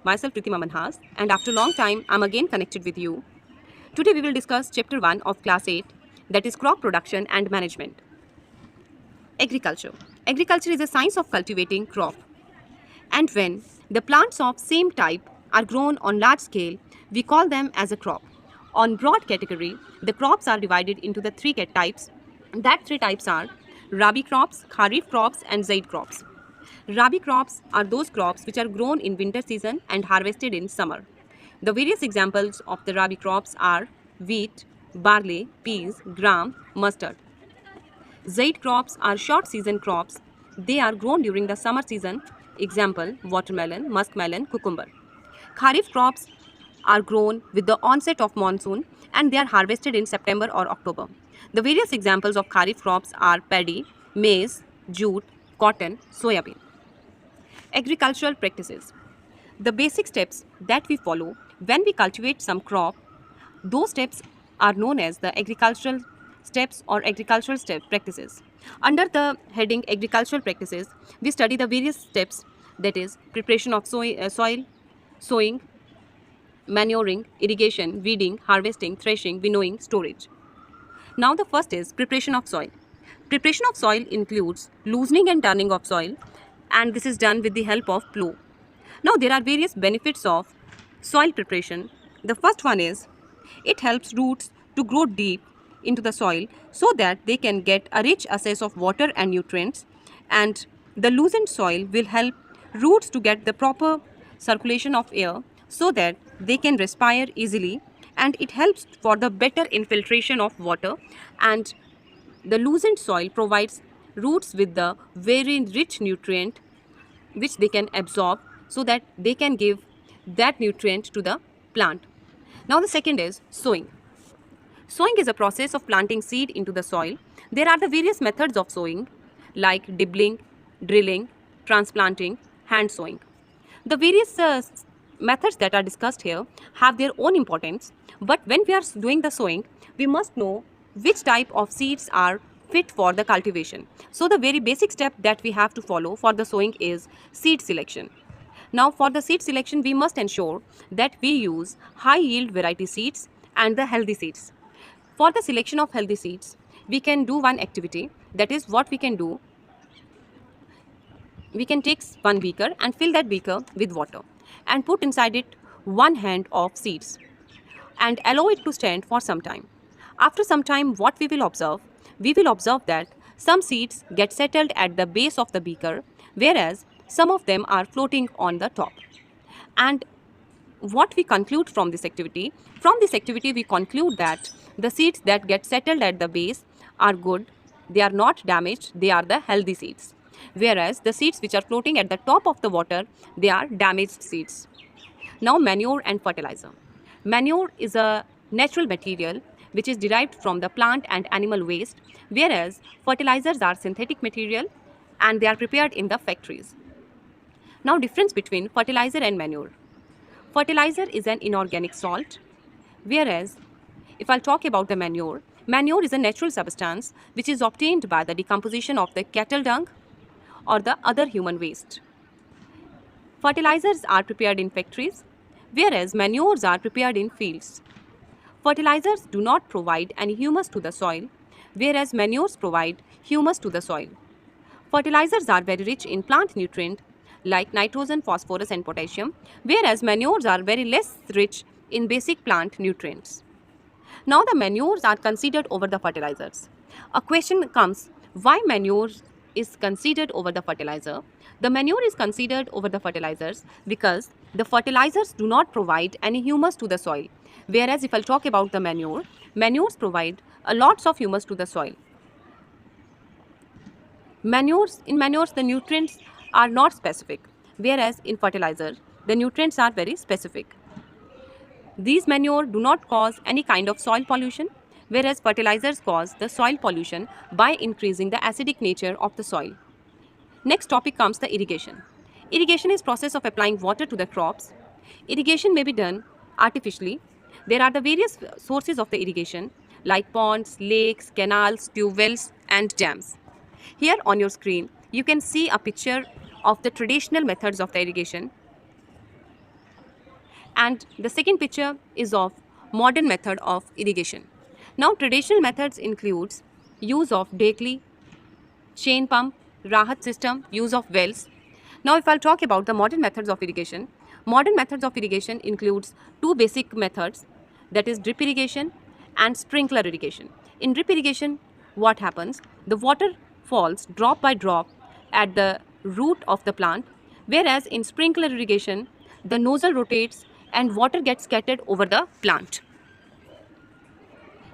Myself Pritima Manhas, and after a long time, I'm again connected with you. Today we will discuss chapter 1 of class 8, that is crop production and management. Agriculture. Agriculture is a science of cultivating crop. And when the plants of same type are grown on large scale, we call them as a crop. On broad category, the crops are divided into the three types. That three types are Rabi crops, Kharif crops, and Zaid crops. Rabi crops are those crops which are grown in winter season and harvested in summer. The various examples of the Rabi crops are wheat, barley, peas, gram, mustard. Zaid crops are short season crops. They are grown during the summer season. Example, watermelon, muskmelon, cucumber. Kharif crops are grown with the onset of monsoon and they are harvested in September or October. The various examples of Kharif crops are paddy, maize, jute, cotton, soybean. Agricultural practices. The basic steps that we follow when we cultivate some crop, those steps are known as the agricultural steps or agricultural step practices. Under the heading agricultural practices, we study the various steps, that is preparation of soil, sowing, manuring, irrigation, weeding, harvesting, threshing, winnowing, storage. Now the first is preparation of soil. Preparation of soil includes loosening and turning of soil, and this is done with the help of plow. Now there are various benefits of soil preparation. The first one is it helps roots to grow deep into the soil so that they can get a rich access of water and nutrients, and the loosened soil will help roots to get the proper circulation of air so that they can respire easily, and it helps for the better infiltration of water, and the loosened soil provides roots with the very rich nutrient which they can absorb so that they can give that nutrient to the plant. Now the second is sowing. Sowing is a process of planting seed into the soil. There are the various methods of sowing like dibbling, drilling, transplanting, hand sowing. The various methods that are discussed here have their own importance, but when we are doing the sowing, we must know which type of seeds are fit for the cultivation. So the very basic step that we have to follow for the sowing is seed selection. Now for the seed selection, we must ensure that we use high yield variety seeds and the healthy seeds. For the selection of healthy seeds, we can do one activity, that is what we can do. We can take one beaker and fill that beaker with water and put inside it 1 hand of seeds and allow it to stand for some time. After some time, what we will observe that some seeds get settled at the base of the beaker, whereas some of them are floating on the top. And what we conclude from this activity? From this activity, we conclude that the seeds that get settled at the base are good, they are not damaged, they are the healthy seeds. Whereas the seeds which are floating at the top of the water, they are damaged seeds. Now manure and fertilizer. Manure is a natural material which is derived from the plant and animal waste, whereas fertilizers are synthetic material and they are prepared in the factories. Now difference between fertilizer and manure. Fertilizer is an inorganic salt, whereas if I'll talk about the manure, manure is a natural substance which is obtained by the decomposition of the cattle dung or the other human waste. Fertilizers are prepared in factories, whereas manures are prepared in fields. Fertilizers do not provide any humus to the soil, whereas manures provide humus to the soil. Fertilizers are very rich in plant nutrients like nitrogen, phosphorus and potassium, whereas manures are very less rich in basic plant nutrients. Now the manures are considered over the fertilizers. A question comes, why manure is considered over the fertilizer? The manure is considered over the fertilizers because the fertilizers do not provide any humus to the soil, whereas if I'll talk about the manure, manures provide a lots of humus to the soil. In manures the nutrients are not specific, whereas in fertilizer the nutrients are very specific. These manure do not cause any kind of soil pollution, whereas fertilizers cause the soil pollution by increasing the acidic nature of the soil. Next topic comes the irrigation. Irrigation is process of applying water to the crops. Irrigation may be done artificially. There are the various sources of the irrigation like ponds, lakes, canals, tube wells and dams. Here on your screen, you can see a picture of the traditional methods of the irrigation. And the second picture is of modern method of irrigation. Now traditional methods includes use of Dekli, chain pump, Rahat system, use of wells. Now if I'll talk about the modern methods of irrigation includes two basic methods, that is drip irrigation and sprinkler irrigation. In drip irrigation, what happens? The water falls drop by drop at the root of the plant, whereas in sprinkler irrigation, the nozzle rotates and water gets scattered over the plant.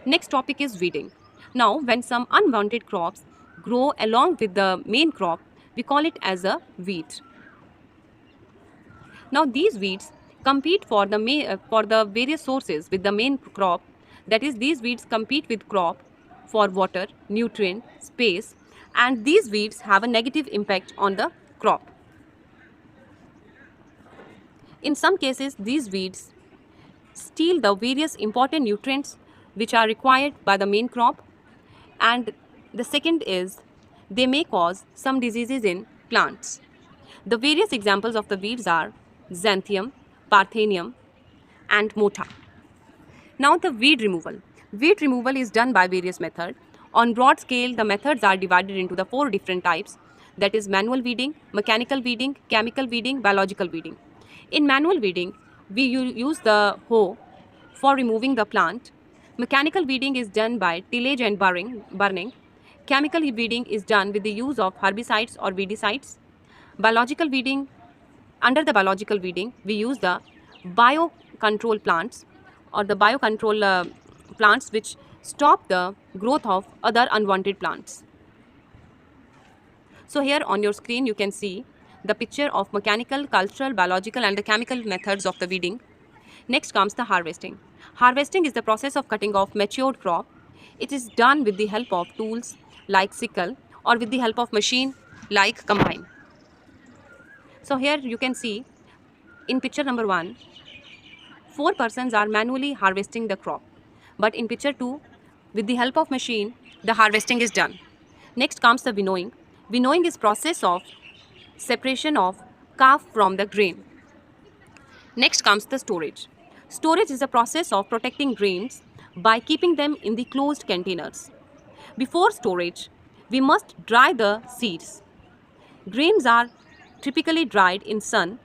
Next topic is weeding. Now, when some unwanted crops grow along with the main crop, we call it as a weed. Now, these weeds compete for the various sources with the main crop. That is, these weeds compete with crop for water, nutrient, space, and these weeds have a negative impact on the crop. In some cases, these weeds steal the various important nutrients which are required by the main crop, and the second is they may cause some diseases in plants. The various examples of the weeds are xanthium, parthenium, and mota. Now the weed removal. Weed removal is done by various methods. On broad scale, the methods are divided into the 4 different types, that is manual weeding, mechanical weeding, chemical weeding, biological weeding. In manual weeding, we use the hoe for removing the plant. Mechanical weeding is done by tillage and burning. Chemical weeding is done with the use of herbicides or weedicides. Biological weeding, under the biological weeding, we use the biocontrol plants or the biocontrol plants which stop the growth of other unwanted plants. So here on your screen you can see the picture of mechanical, cultural, biological and the chemical methods of the weeding. Next comes the harvesting. Harvesting is the process of cutting off matured crop. It is done with the help of tools like sickle or with the help of machine like combine. So here you can see in picture number 1, 4 persons are manually harvesting the crop. But in picture 2, with the help of machine, the harvesting is done. Next comes the winnowing. Winnowing is process of separation of chaff from the grain. Next comes the storage. Storage is a process of protecting grains by keeping them in the closed containers. Before storage, we must dry the seeds. Grains are typically dried in sun.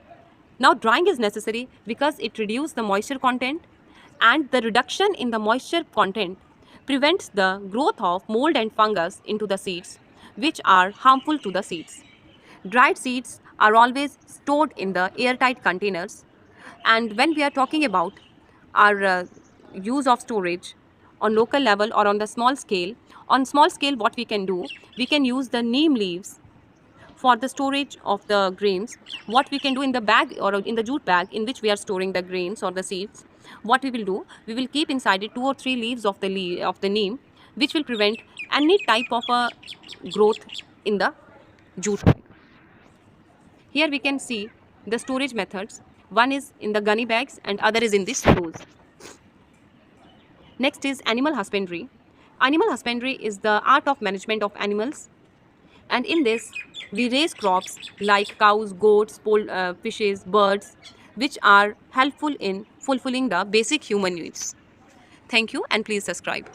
Now drying is necessary because it reduces the moisture content, and the reduction in the moisture content prevents the growth of mold and fungus into the seeds, which are harmful to the seeds. Dried seeds are always stored in the airtight containers. And when we are talking about our use of storage on local level or on the small scale, what we can do, we can use the neem leaves for the storage of the grains. What we can do in the bag or in the jute bag in which we are storing the grains or the seeds, what we will do, we will keep inside it 2 or 3 leaves of the neem, which will prevent any type of a growth in the jute bag. Here we can see the storage methods. One is in the gunny bags and other is in the silos. Next is animal husbandry. Animal husbandry is the art of management of animals, and in this we raise crops like cows, goats, fishes, birds, which are helpful in fulfilling the basic human needs. Thank you and please subscribe.